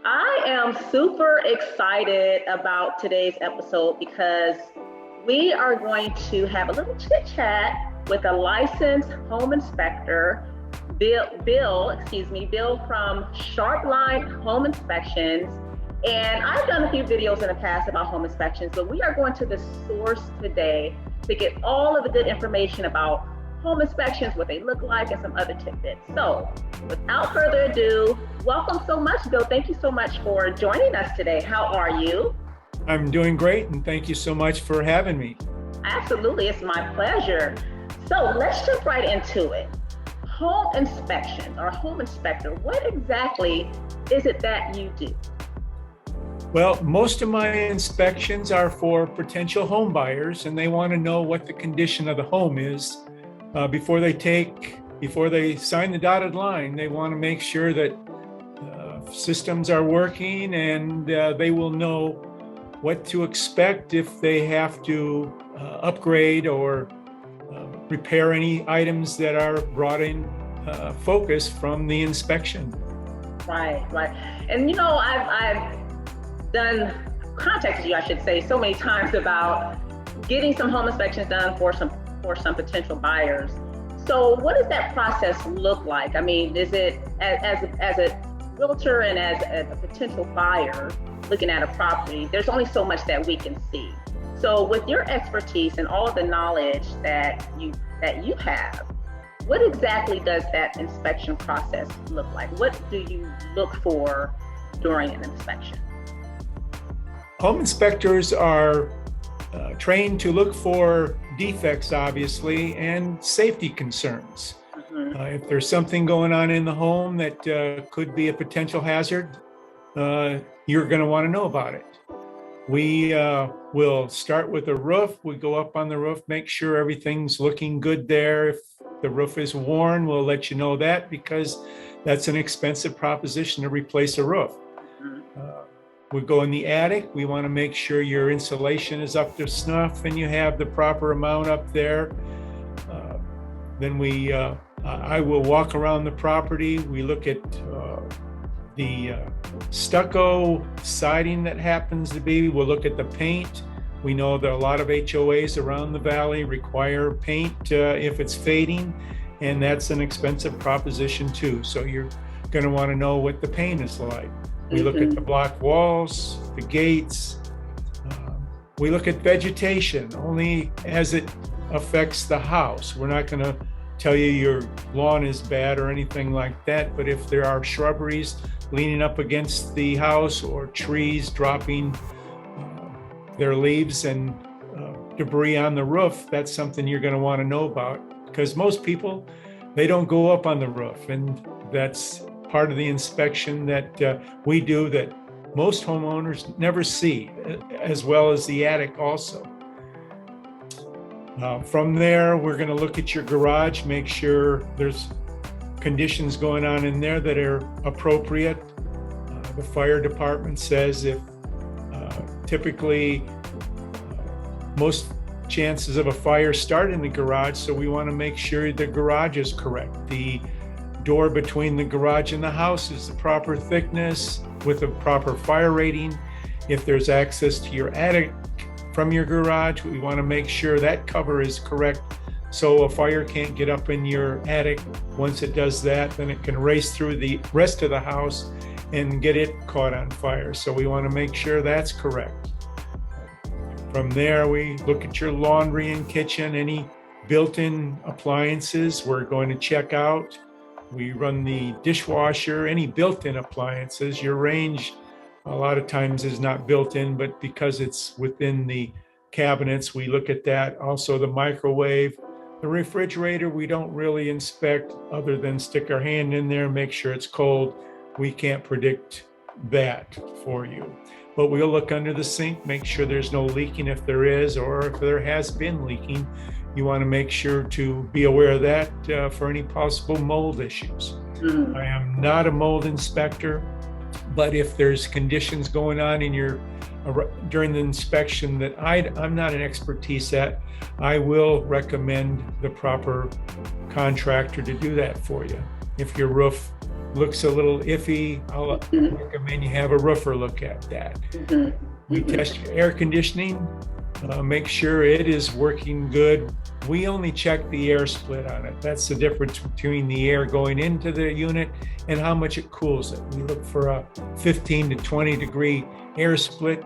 I am super excited about today's episode because we are going to have a little chit chat with a licensed home inspector, Bill from Sharpline Home Inspections. And I've done a few videos in the past about home inspections, but we are going to the source today to get all of the good information about home inspections, what they look like, and some other tidbits. So without further ado, welcome so much, Bill. Thank you so much for joining us today. How are you? I'm doing great, and thank you so much for having me. Absolutely, it's my pleasure. So let's jump right into it. Home inspections or home inspector, what exactly is it that you do? Well, most of my inspections are for potential home buyers, and they want to know what the condition of the home is before they sign the dotted line. They want to make sure that systems are working, and they will know what to expect if they have to upgrade or repair any items that are brought in focus from the inspection. Right. And I've contacted you, I should say, so many times about getting some home inspections done for some potential buyers. So what does that process look like? I mean, is it as a realtor and as a potential buyer looking at a property, there's only so much that we can see. So with your expertise and all of the knowledge that you have, what exactly does that inspection process look like? What do you look for during an inspection? Home inspectors are trained to look for defects, obviously, and safety concerns. If there's something going on in the home that could be a potential hazard, you're going to want to know about it. We will start with the roof. We go up on the roof, make sure everything's looking good there. If the roof is worn, we'll let you know that, because that's an expensive proposition to replace a roof. We go in the attic. We want to make sure your insulation is up to snuff and you have the proper amount up there. Then I will walk around the property. We look at the stucco siding that happens to be. We'll look at the paint. We know that a lot of HOAs around the valley require paint if it's fading, and that's an expensive proposition too. So you're going to want to know what the paint is like. We look at the block walls, the gates. We look at vegetation only as it affects the house. We're not going to tell you your lawn is bad or anything like that, but if there are shrubberies leaning up against the house or trees dropping their leaves and debris on the roof, that's something you're going to want to know about, because most people, they don't go up on the roof, and that's part of the inspection that we do that most homeowners never see, as well as the attic also. From there, we're going to look at your garage, make sure there's conditions going on in there that are appropriate. The fire department says if typically most chances of a fire start in the garage, so we want to make sure the garage is correct. The door between the garage and the house is the proper thickness with a proper fire rating. If there's access to your attic from your garage, we want to make sure that cover is correct so a fire can't get up in your attic. Once it does that, then it can race through the rest of the house and get it caught on fire. So we want to make sure that's correct. From there, we look at your laundry and kitchen, any built-in appliances we're going to check out. We run the dishwasher, any built-in appliances. Your range a lot of times is not built in, but because it's within the cabinets, we look at that. Also the microwave, the refrigerator, we don't really inspect other than stick our hand in there, make sure it's cold. We can't predict that for you. But we'll look under the sink, make sure there's no leaking if there is, or if there has been leaking, you want to make sure to be aware of that for any possible mold issues. I am not a mold inspector, but if there's conditions going on in your during the inspection that I'm not an expertise at, I will recommend the proper contractor to do that for you. If your roof looks a little iffy, I'll recommend you have a roofer look at that. We test your air conditioning, make sure it is working good. We only check the air split on it. That's the difference between the air going into the unit and how much it cools it. We look for a 15 to 20 degree air split.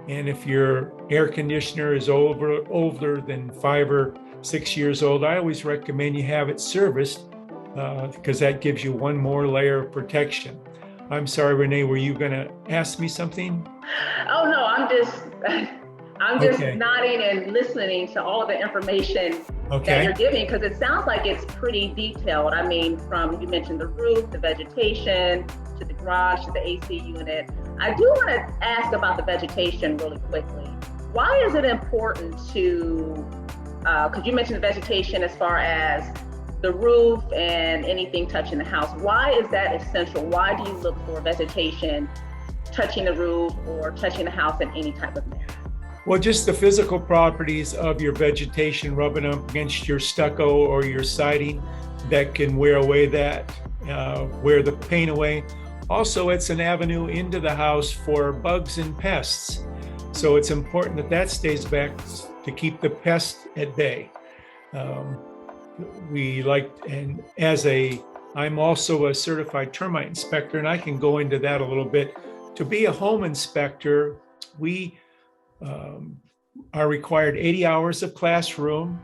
And if your air conditioner is older than 5 or 6 years old, I always recommend you have it serviced because that gives you one more layer of protection. I'm sorry, Renee, were you going to ask me something? Oh no, I'm just Okay. nodding and listening to all of the information that you're giving, because it sounds like it's pretty detailed. I mean, from, you mentioned the roof, the vegetation, to the garage, to the AC unit. I do want to ask about the vegetation really quickly. Why is it important to, because you mentioned the vegetation as far as the roof and anything touching the house. Why is that essential? Why do you look for vegetation touching the roof or touching the house in any type of manner? Well, just the physical properties of your vegetation rubbing up against your stucco or your siding that can wear away wear the paint away. Also, it's an avenue into the house for bugs and pests. So it's important that that stays back to keep the pests at bay. I'm also a certified termite inspector, and I can go into that a little bit. To be a home inspector, we are required 80 hours of classroom.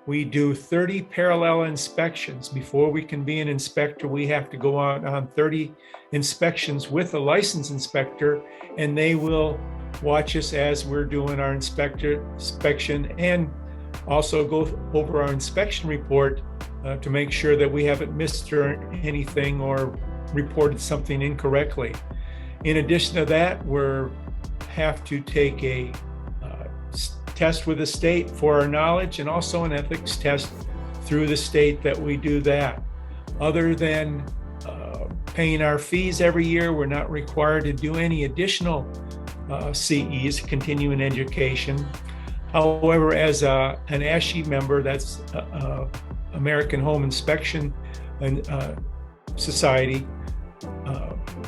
We do 30 parallel inspections. Before we can be an inspector, we have to go on 30 inspections with a licensed inspector, and they will watch us as we're doing our inspection and also go over our inspection report to make sure that we haven't missed anything or reported something incorrectly. In addition to that, we have to take a test with the state for our knowledge, and also an ethics test through the state that we do that. Other than paying our fees every year, we're not required to do any additional CEs, continuing education. However, as an ASHI member, that's American Home Inspection Society,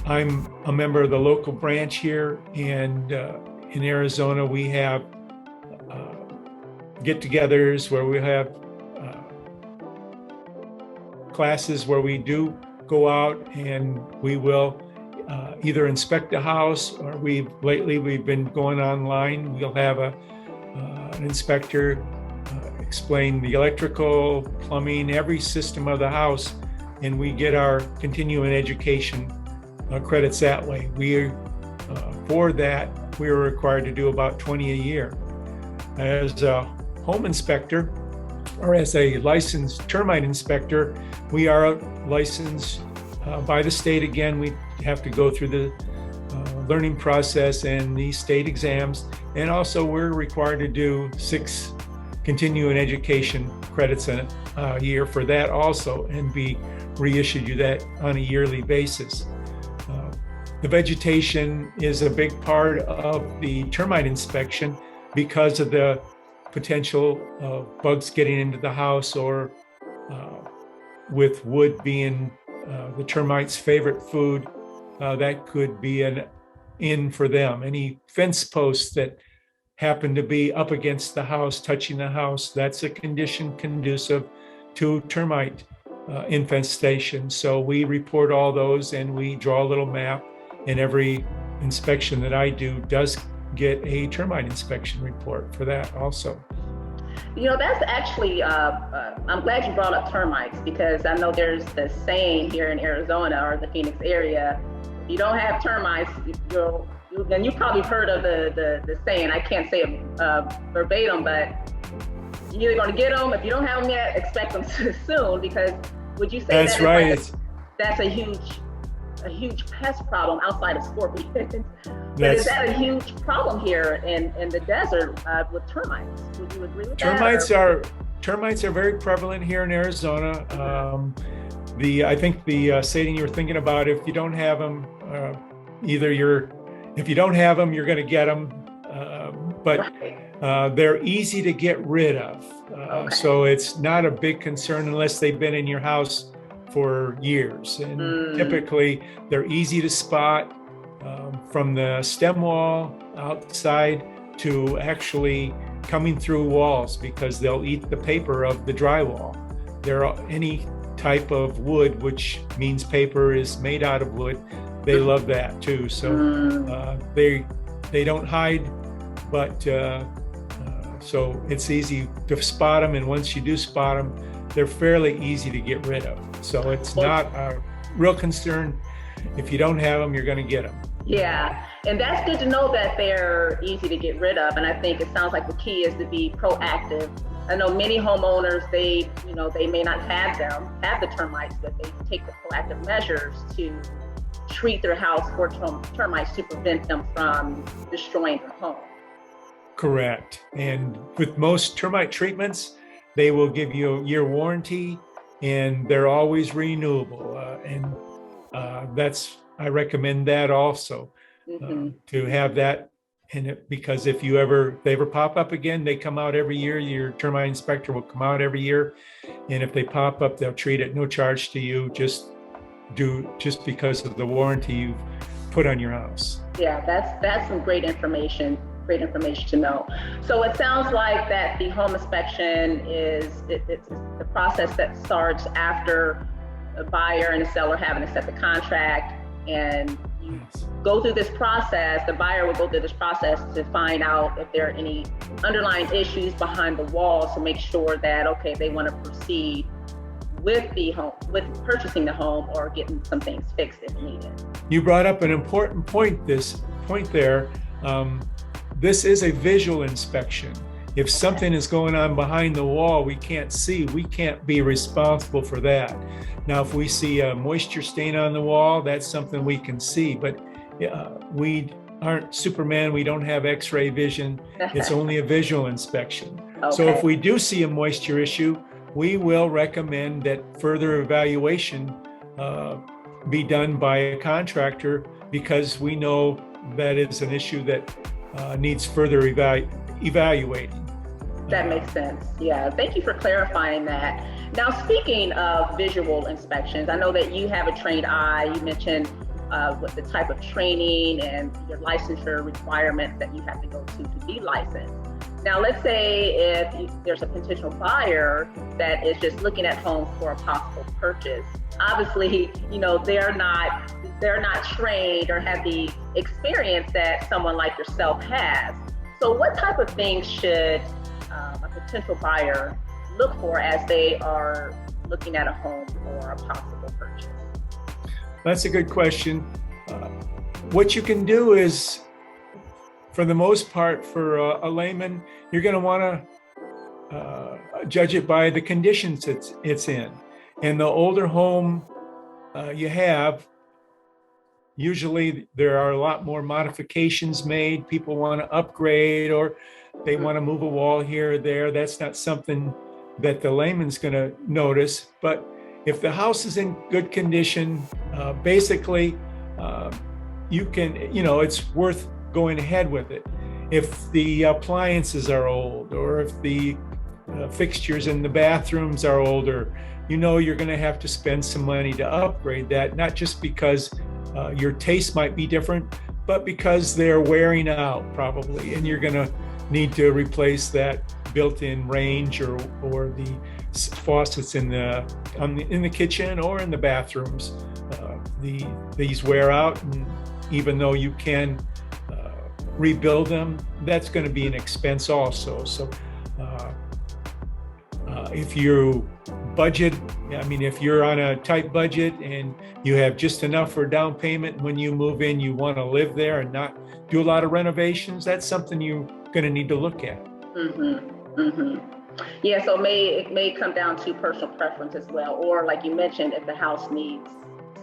I'm a member of the local branch here, and in Arizona we have get-togethers where we have classes where we do go out and we will either inspect a house, or lately we've been going online. We'll have an inspector explain the electrical, plumbing, every system of the house, and we get our continuing education credits that way. For that, we are required to do about 20 a year. As a home inspector, or as a licensed termite inspector, we are licensed by the state. Again, we have to go through the learning process and the state exams, and also we're required to do 6 continuing education credits a year for that also, and be reissued you that on a yearly basis. The vegetation is a big part of the termite inspection because of the potential of bugs getting into the house, or with wood being the termites' favorite food, that could be an in for them. Any fence posts that happen to be up against the house, touching the house, that's a condition conducive to termite infestation. So we report all those, and we draw a little map, and every inspection that I do does get a termite inspection report for that also. You know, that's actually, I'm glad you brought up termites, because I know there's the saying here in Arizona or the Phoenix area, if you don't have termites, and you probably heard of the saying. I can't say it verbatim, but you're either going to get them. If you don't have them yet, expect them soon, because would you say that's right? That's a huge pest problem outside of scorpions. But is that a huge problem here in the desert with termites? Would you agree with that? Termites are very prevalent here in Arizona. I think the saying you were thinking about, if you don't have them, if you don't have them, you're going to get them. But they're easy to get rid of. Okay. So it's not a big concern unless they've been in your house for years. And typically they're easy to spot from the stem wall outside to actually coming through walls, because they'll eat the paper of the drywall. They're any type of wood, which means paper is made out of wood. They love that too. So they don't hide, but so it's easy to spot them. And once you do spot them, they're fairly easy to get rid of. So it's not a real concern. If you don't have them, you're going to get them. Yeah, and that's good to know that they're easy to get rid of. And I think it sounds like the key is to be proactive. I know many homeowners, they may not have the termites, but they take the proactive measures to treat their house for termites to prevent them from destroying their home. Correct. And with most termite treatments, they will give you a year warranty, and they're always renewable. I recommend that also, to have that in it, because if they ever pop up again, they come out every year. Your termite inspector will come out every year, and if they pop up, they'll treat it no charge to you, just because of the warranty you've put on your house. Yeah, that's some great information to know. So it sounds like that the home inspection it's the process that starts after a buyer and a seller having to set the contract, and you go through this process. The buyer will go through this process to find out if there are any underlying issues behind the walls, to make sure that, okay, they want to proceed with purchasing the home or getting some things fixed if needed. You brought up an important point there. This is a visual inspection. If something is going on behind the wall we can't see, we can't be responsible for that. Now, if we see a moisture stain on the wall, that's something we can see, but we aren't Superman. We don't have X-ray vision. It's only a visual inspection. Okay. So if we do see a moisture issue, we will recommend that further evaluation be done by a contractor, because we know that is an issue that needs further evaluating. That makes sense. Yeah, thank you for clarifying that. Now, speaking of visual inspections, I know that you have a trained eye. You mentioned what the type of training and your licensure requirements that you have to go to be licensed. Now, let's say if there's a potential buyer that is just looking at homes for a possible purchase. Obviously, they're not trained or have the experience that someone like yourself has. So what type of things should a potential buyer look for as they are looking at a home for a possible purchase? That's a good question. What you can do is, for the most part, for a layman, you're going to want to judge it by the conditions it's in. And the older home you have, usually there are a lot more modifications made. People want to upgrade, or they want to move a wall here or there. That's not something that the layman's going to notice. But if the house is in good condition, basically, you can, it's worth going ahead with it. If the appliances are old, or if the fixtures in the bathrooms are older, you're going to have to spend some money to upgrade that, not just because your taste might be different, but because they're wearing out probably, and you're going to need to replace that built-in range or the faucets in the kitchen or in the bathrooms. These wear out, and even though you can rebuild them, that's going to be an expense also. So if you budget, if you're on a tight budget and you have just enough for down payment, when you move in, you want to live there and not do a lot of renovations, that's something you're going to need to look at. Yeah, so it may come down to personal preference as well, or like you mentioned, if the house needs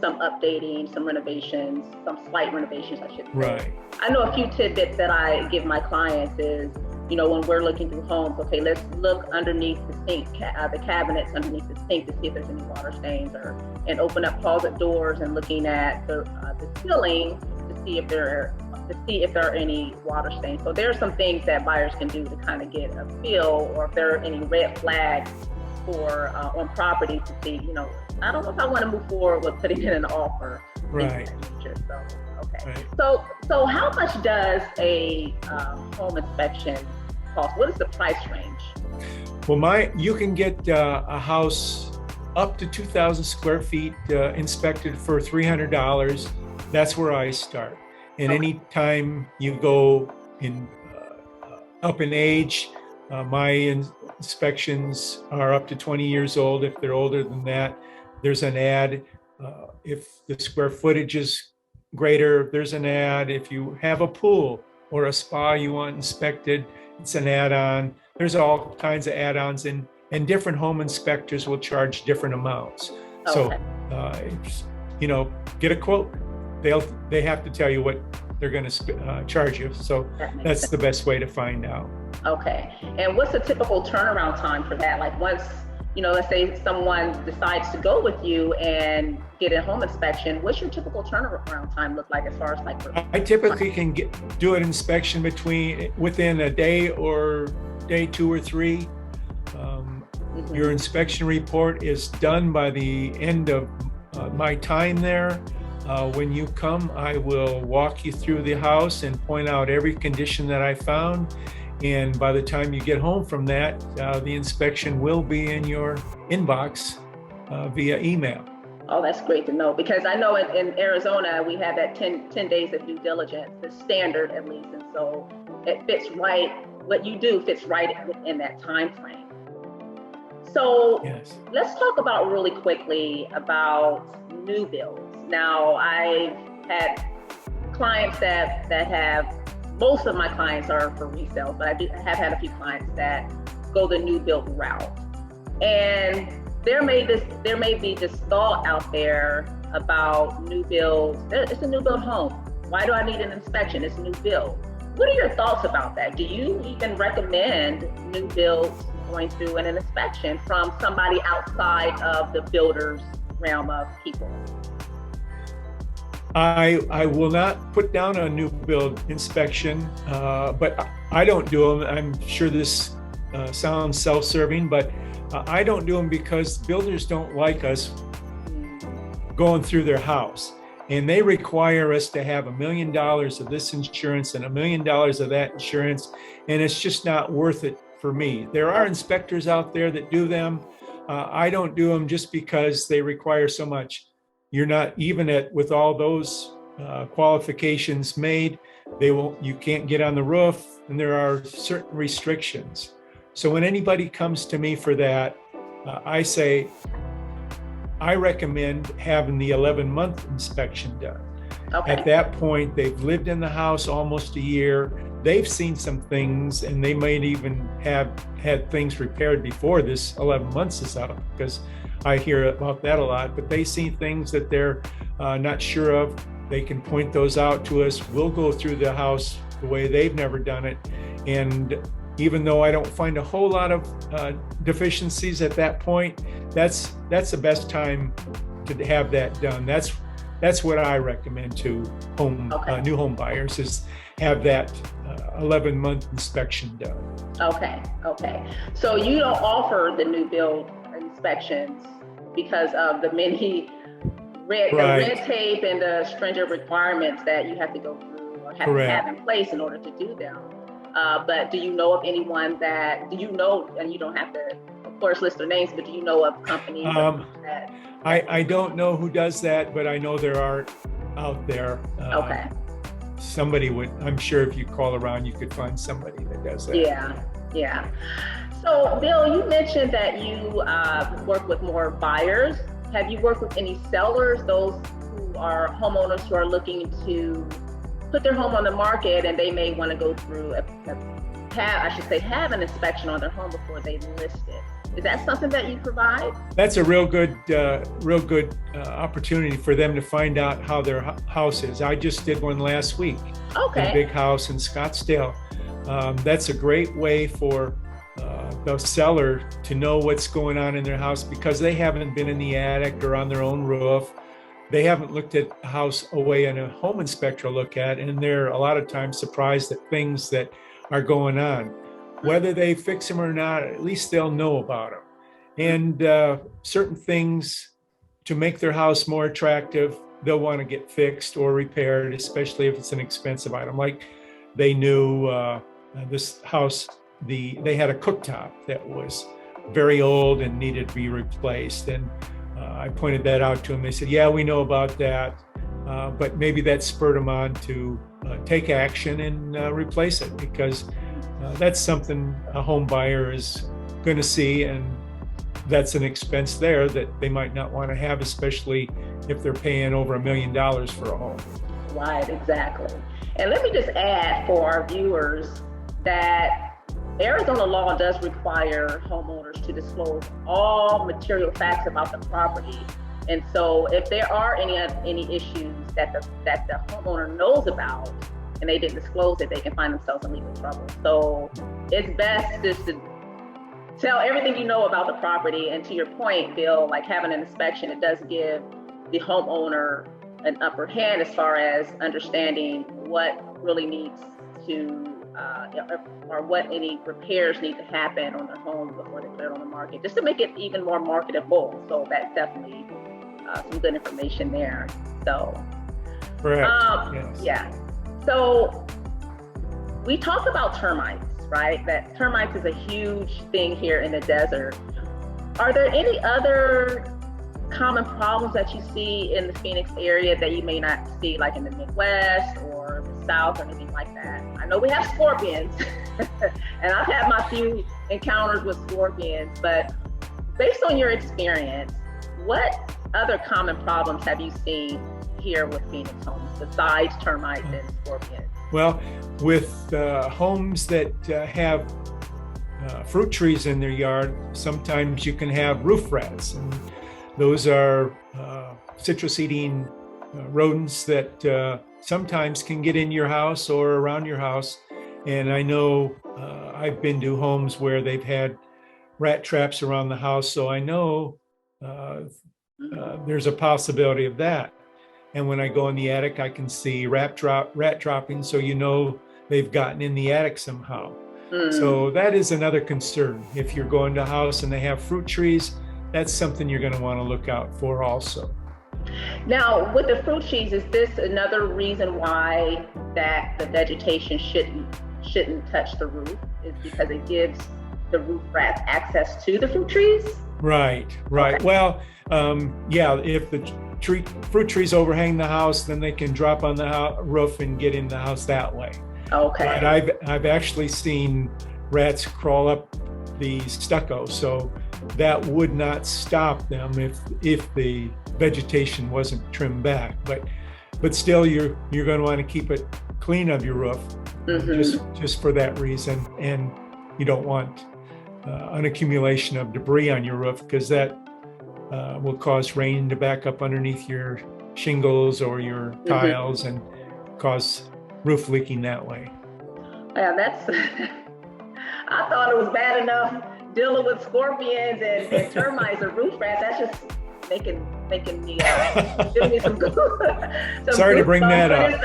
some updating, some renovations, some slight renovations, I should say. Right. I know a few tidbits that I give my clients is, when we're looking through homes, okay, let's look underneath the sink, the cabinets underneath the sink to see if there's any water stains, and open up closet doors and looking at the ceiling to see if there are any water stains. So there are some things that buyers can do to kind of get a feel, or if there are any red flags for on property to see, I don't know if I want to move forward with putting in an offer. Right. So, okay. Right. So how much does a home inspection cost? What is the price range? Well, you can get a house up to 2,000 square feet inspected for $300. That's where I start. And any time you go up in age, my inspections are up to 20 years old. If they're older than that, there's an ad. If the square footage is greater, there's an ad. If you have a pool or a spa you want inspected, it's an add-on. There's all kinds of add-ons, and different home inspectors will charge different amounts. So, get a quote. They have to tell you what they're going to charge you. So that's the best way to find out. Okay. And what's the typical turnaround time for that? Like once, let's say someone decides to go with you and get a home inspection, what's your typical turnaround time look like as far as like? I typically can do an inspection within a day or day 2 or 3. Your inspection report is done by the end of my time there. When you come, I will walk you through the house and point out every condition that I found. And by the time you get home from that, the inspection will be in your inbox via email. Oh, that's great to know, because I know in Arizona, we have that 10 days of due diligence, the standard at least. And so it fits right, what you do fits right in that time frame. So Let's talk about really quickly about new builds. Now, I've had clients that have, most of my clients are for resale, but I have had a few clients that go the new build route. And there may be this thought out there about new builds. It's a new build home. Why do I need an inspection? It's a new build. What are your thoughts about that? Do you even recommend new builds going through an inspection from somebody outside of the builder's realm of people? I will not put down a new build inspection, but I don't do them. I'm sure this sounds self-serving, but I don't do them because builders don't like us going through their house. And they require us to have $1 million of this insurance and $1 million of that insurance. And it's just not worth it for me. There are inspectors out there that do them. I don't do them just because they require so much. You're not even with all those qualifications made, you can't get on the roof, and there are certain restrictions. So when anybody comes to me for that, I say, I recommend having the 11-month inspection done. Okay. At that point, they've lived in the house almost a year. They've seen some things, and they might even have had things repaired before this 11 months is up, because I hear about that a lot. But they see things that they're not sure of. They can point those out to us. We'll go through the house the way they've never done it. And even though I don't find a whole lot of deficiencies at that point, that's the best time to have that done. That's what I recommend to new home buyers, is have that 11-month inspection done. Okay. So you don't offer the new build inspections because of the many red tape and the stringent requirements that you have to go through or have to have in place in order to do them. But do you know of anyone and you don't have to, of course, list their names, but do you know of companies that? I don't know who does that, but I know there are out there. Okay. Somebody I'm sure if you call around, you could find somebody that does that. Yeah. So, Bill, you mentioned that you work with more buyers. Have you worked with any sellers, those who are homeowners who are looking to put their home on the market and they may want to go through have an inspection on their home before they list it? Is that something that you provide? That's a real good opportunity for them to find out how their house is. I just did one last week. Okay. In a big house in Scottsdale. That's a great way for the seller to know what's going on in their house, because they haven't been in the attic or on their own roof. They haven't looked at the house away and a home inspector look at, and they're a lot of times surprised at things that are going on. Whether they fix them or not, at least they'll know about them. and certain things to make their house more attractive, they'll want to get fixed or repaired, especially if it's an expensive item. Like they knew this house, they had a cooktop that was very old and needed to be replaced. And I pointed that out to them. They said, yeah, we know about that. But maybe that spurred them on to take action and replace it, because that's something a home buyer is going to see, and that's an expense there that they might not want to have, especially if they're paying over $1 million for a home. Right, exactly. And let me just add for our viewers that Arizona law does require homeowners to disclose all material facts about the property. And so if there are any issues that the homeowner knows about and they didn't disclose it, they can find themselves in legal trouble. So it's best just to tell everything you know about the property. And to your point, Bill, like having an inspection, it does give the homeowner an upper hand as far as understanding what really needs to, or what any repairs need to happen on their home before they put it on the market, just to make it even more marketable. So that's definitely some good information there. So, correct. Yes. Yeah. So we talk about termites, right? That termites is a huge thing here in the desert. Are there any other common problems that you see in the Phoenix area that you may not see, like in the Midwest or the South or anything like that? I know we have scorpions, and I've had my few encounters with scorpions, but based on your experience, what other common problems have you seen here with Phoenix homes besides termites and scorpions? Well, with homes that have fruit trees in their yard, sometimes you can have roof rats, and those are citrus-eating rodents that sometimes can get in your house or around your house. And I know I've been to homes where they've had rat traps around the house, so I know there's a possibility of that. And when I go in the attic, I can see rat droppings, so you know they've gotten in the attic somehow. So that is another concern. If you're going to a house and they have fruit trees, that's something you're going to want to look out for also. Now, with the fruit trees, is this another reason why that the vegetation shouldn't touch the roof? Is because it gives the roof rats access to the fruit trees? Right. Okay. Well, yeah, if the fruit trees overhang the house, then they can drop on the roof and get in the house that way. Okay. But I've actually seen rats crawl up the stucco, so that would not stop them if the vegetation wasn't trimmed back. But still, you're going to want to keep it clean of your roof, just for that reason. And you don't want an accumulation of debris on your roof, because that will cause rain to back up underneath your shingles or your tiles and cause roof leaking that way. Yeah, that's. I thought it was bad enough dealing with scorpions and termites or roof rats. That's just making me giving me some good. Sorry to bring that up.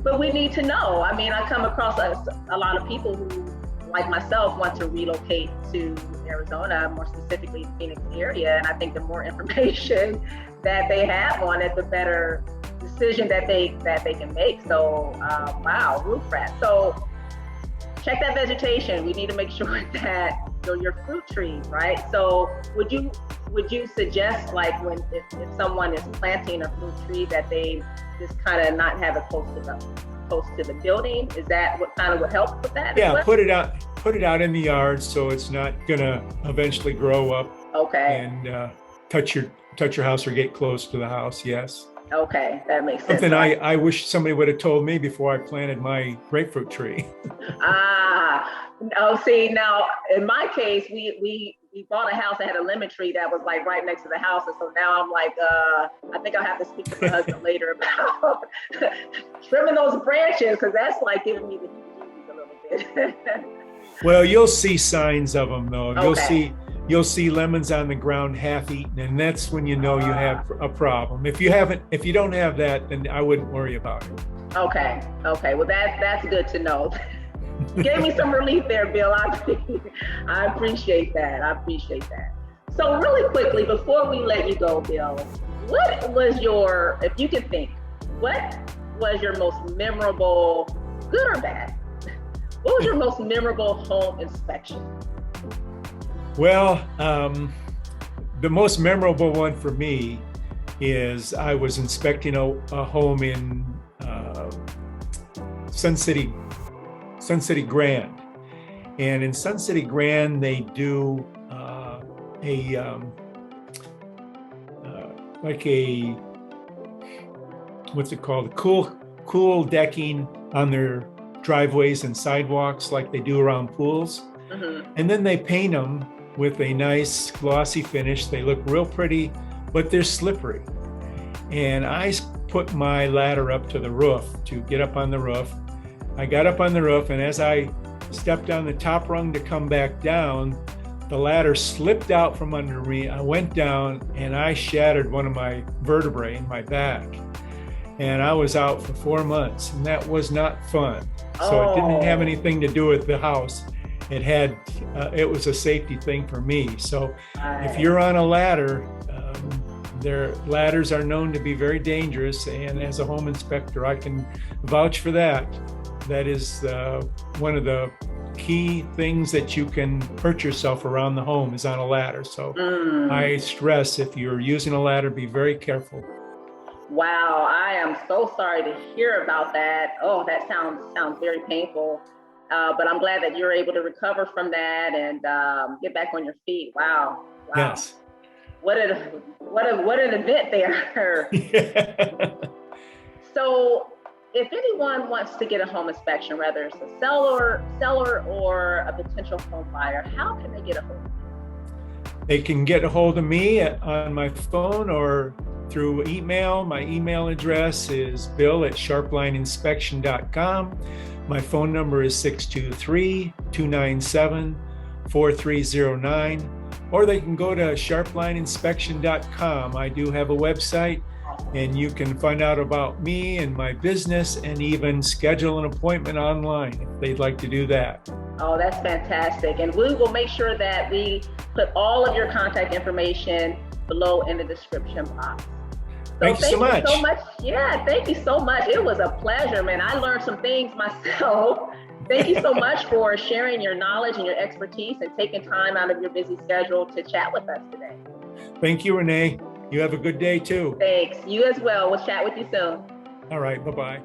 But we need to know. I mean, I come across a lot of people who, like myself, want to relocate to Arizona, more specifically the Phoenix area. And I think the more information that they have on it, the better decision that they can make. So, wow, roof rats. So check that vegetation. We need to make sure that your fruit trees, right? So would you suggest, like, if someone is planting a fruit tree, that they just kind of not have it close to the building? Is that what kind of would help with that? Yeah, put it out in the yard so it's not gonna eventually grow up. Okay. And touch your house or get close to the house. Yes. Okay, that makes sense. Something I wish somebody would have told me before I planted my grapefruit tree. Oh, see, now in my case, we bought a house that had a lemon tree that was like right next to the house, and so now I'm like, I think I'll have to speak to my husband later about trimming those branches, because that's like giving me the heebie-jeebies a little bit. Well, you'll see signs of them though. Okay. You'll see lemons on the ground half eaten, and that's when you know you have a problem. If you don't have that, then I wouldn't worry about it. Okay. Well, that's good to know. Gave me some relief there, Bill. I appreciate that. So really quickly, before we let you go, Bill, what was your, if you can think, what was your most memorable, good or bad? What was your most memorable home inspection? Well, the most memorable one for me is I was inspecting a home in Sun City Grand. And in Sun City Grand, they do like a, what's it called? Cool decking on their driveways and sidewalks like they do around pools. Mm-hmm. And then they paint them with a nice glossy finish. They look real pretty, but they're slippery. And I put my ladder up to the roof to get up on the roof. I got up on the roof, and as I stepped on the top rung to come back down, the ladder slipped out from under me. I went down and I shattered one of my vertebrae in my back. And I was out for 4 months, and that was not fun. So it didn't have anything to do with the house. It was a safety thing for me. So if you're on a ladder, their ladders are known to be very dangerous. And as a home inspector, I can vouch for that. That is one of the key things that you can hurt yourself around the home is on a ladder. So I stress, if you're using a ladder, be very careful. Wow, I am so sorry to hear about that. Oh, that sounds very painful. But I'm glad that you're able to recover from that and get back on your feet. Wow. Yes. What an event there. Yeah. So if anyone wants to get a home inspection, whether it's a seller or a potential home buyer, how can they get a hold of you? They can get a hold of me on my phone or through email. My email address is bill@sharplineinspection.com. My phone number is 623-297-4309, or they can go to sharplineinspection.com. I do have a website, and you can find out about me and my business and even schedule an appointment online if they'd like to do that. Oh, that's fantastic. And we will make sure that we put all of your contact information below in the description box. Thank you so much. Yeah, thank you so much. It was a pleasure, man. I learned some things myself. Thank you so much for sharing your knowledge and your expertise and taking time out of your busy schedule to chat with us today. Thank you, Renee. You have a good day too. Thanks. You as well. We'll chat with you soon. All right. Bye-bye.